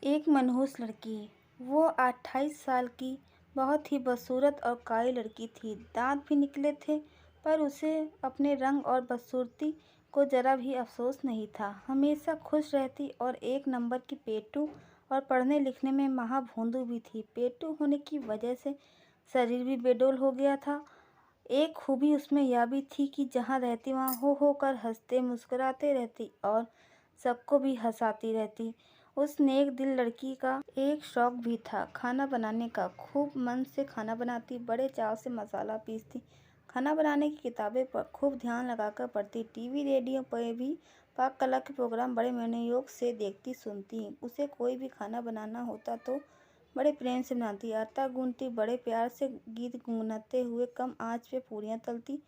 एक मनहूस लड़की। वो 28 साल की बहुत ही बदसूरत और काली लड़की थी। दांत भी निकले थे, पर उसे अपने रंग और बदसूरती को जरा भी अफसोस नहीं था। हमेशा खुश रहती और एक नंबर की पेटू, और पढ़ने लिखने में महाभोंदू भी थी। पेटू होने की वजह से शरीर भी बेडौल हो गया था। एक खूबी उसमें यह भी थी कि जहाँ रहती वहाँ हो कर हंसते मुस्कुराते रहती और सबको भी हंसाती रहती। उस नेक दिल लड़की का एक शौक भी था, खाना बनाने का। खूब मन से खाना बनाती, बड़े चाव से मसाला पीसती, खाना बनाने की किताबें पर खूब ध्यान लगाकर पढ़ती। टीवी रेडियो पर भी पाक कला के प्रोग्राम बड़े मनोयोग से देखती सुनती। उसे कोई भी खाना बनाना होता तो बड़े प्रेम से बनाती। आटा गूंथती, बड़े प्यार से गीत गुनगुनाते हुए कम आंच पे पूरियां तलती।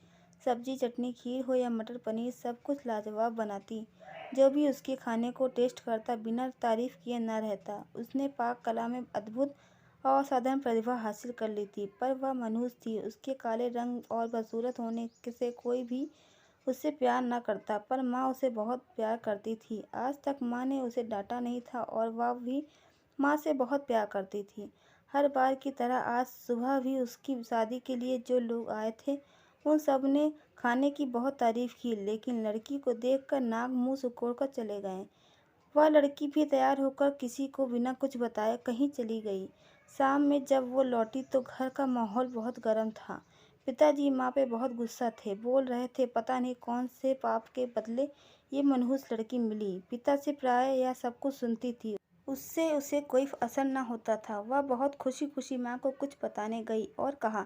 सब्जी, चटनी, खीर हो या मटर पनीर, सब कुछ लाजवाब बनाती। जो भी उसके खाने को टेस्ट करता, बिना तारीफ किए न रहता। उसने पाक कला में अद्भुत और असाधारण प्रतिभा हासिल कर ली थी, पर वह मनहूस थी। उसके काले रंग और बदसूरत होने से कोई भी उससे प्यार न करता, पर माँ उसे बहुत प्यार करती थी। आज तक माँ ने उसे डांटा नहीं था और वह भी माँ से बहुत प्यार करती थी। हर बार की तरह आज सुबह भी उसकी शादी के लिए जो लोग आए थे, उन सब ने खाने की बहुत तारीफ की, लेकिन लड़की को देखकर नाक मुंह सिकोड़कर चले गए। वह लड़की भी तैयार होकर किसी को बिना कुछ बताए कहीं चली गई। शाम में जब वो लौटी तो घर का माहौल बहुत गर्म था। पिताजी माँ पे बहुत गुस्सा थे, बोल रहे थे पता नहीं कौन से पाप के बदले ये मनहूस लड़की मिली। पिता से प्राय यह सब कुछ सुनती थी, उससे उसे कोई असर न होता था। वह बहुत खुशी खुशी माँ को कुछ बताने गई और कहा,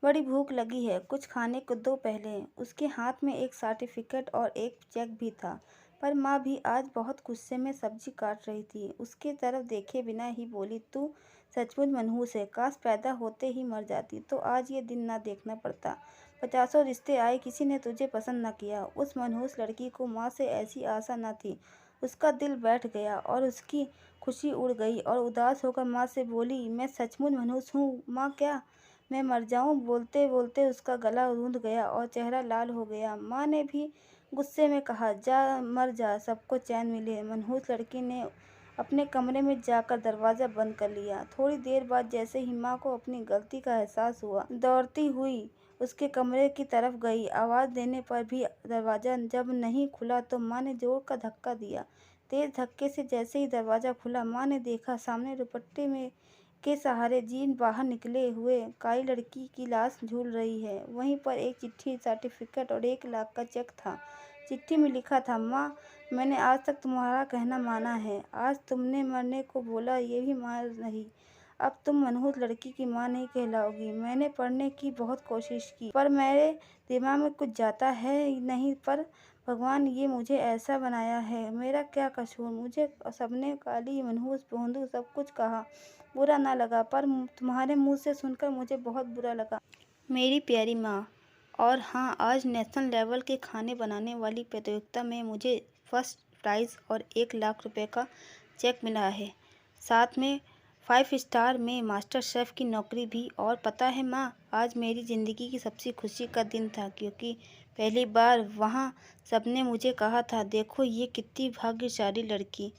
बड़ी भूख लगी है, कुछ खाने को दो पहले। उसके हाथ में एक सर्टिफिकेट और एक चेक भी था, पर माँ भी आज बहुत गुस्से में सब्जी काट रही थी। उसके तरफ देखे बिना ही बोली, तू सचमुच मनहूस है, काश पैदा होते ही मर जाती तो आज ये दिन ना देखना पड़ता। 50 रिश्ते आए, किसी ने तुझे पसंद न किया। उस मनहूस लड़की को माँ से ऐसी आशा न थी। उसका दिल बैठ गया और उसकी खुशी उड़ गई और उदास होकर माँ से बोली, मैं सचमुच मनहूस हूँ माँ, क्या मैं मर जाऊँ? बोलते बोलते उसका गला रूंध गया और चेहरा लाल हो गया। माँ ने भी गुस्से में कहा, जा मर जा, सबको चैन मिले। मनहूस लड़की ने अपने कमरे में जाकर दरवाज़ा बंद कर लिया। थोड़ी देर बाद जैसे ही माँ को अपनी गलती का एहसास हुआ, दौड़ती हुई उसके कमरे की तरफ गई। आवाज़ देने पर भी दरवाज़ा जब नहीं खुला तो माँ ने जोर का धक्का दिया। तेज धक्के से जैसे ही दरवाज़ा खुला, माँ ने देखा सामने दुपट्टे में के सहारे जीन बाहर निकले हुए काली लड़की की लाश झूल रही है। वहीं पर एक चिट्ठी, सर्टिफिकेट और 1 लाख का चेक था। चिट्ठी में लिखा था, माँ, मैंने आज तक तुम्हारा कहना माना है। आज तुमने मरने को बोला, ये भी मान रही। अब तुम मनहूस लड़की की माँ नहीं कहलाओगी। मैंने पढ़ने की बहुत कोशिश की, पर मेरे दिमाग में कुछ जाता है नहीं। पर भगवान ये मुझे ऐसा बनाया है, मेरा क्या कसूर? मुझे सबने काली, मनहूस, भोंदू सब कुछ कहा, बुरा ना लगा, पर तुम्हारे मुंह से सुनकर मुझे बहुत बुरा लगा, मेरी प्यारी माँ। और हाँ, आज नेशनल लेवल के खाने बनाने वाली प्रतियोगिता में मुझे फर्स्ट प्राइज़ और 1 लाख रुपए का चेक मिला है। साथ में 5 स्टार में मास्टर शेफ़ की नौकरी भी। और पता है माँ, आज मेरी ज़िंदगी की सबसे खुशी का दिन था, क्योंकि पहली बार वहाँ सबने मुझे कहा था, देखो ये कितनी भाग्यशाली लड़की।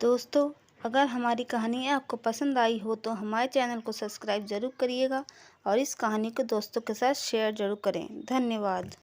दोस्तों, अगर हमारी कहानी आपको पसंद आई हो तो हमारे चैनल को सब्सक्राइब ज़रूर करिएगा और इस कहानी को दोस्तों के साथ शेयर ज़रूर करें। धन्यवाद।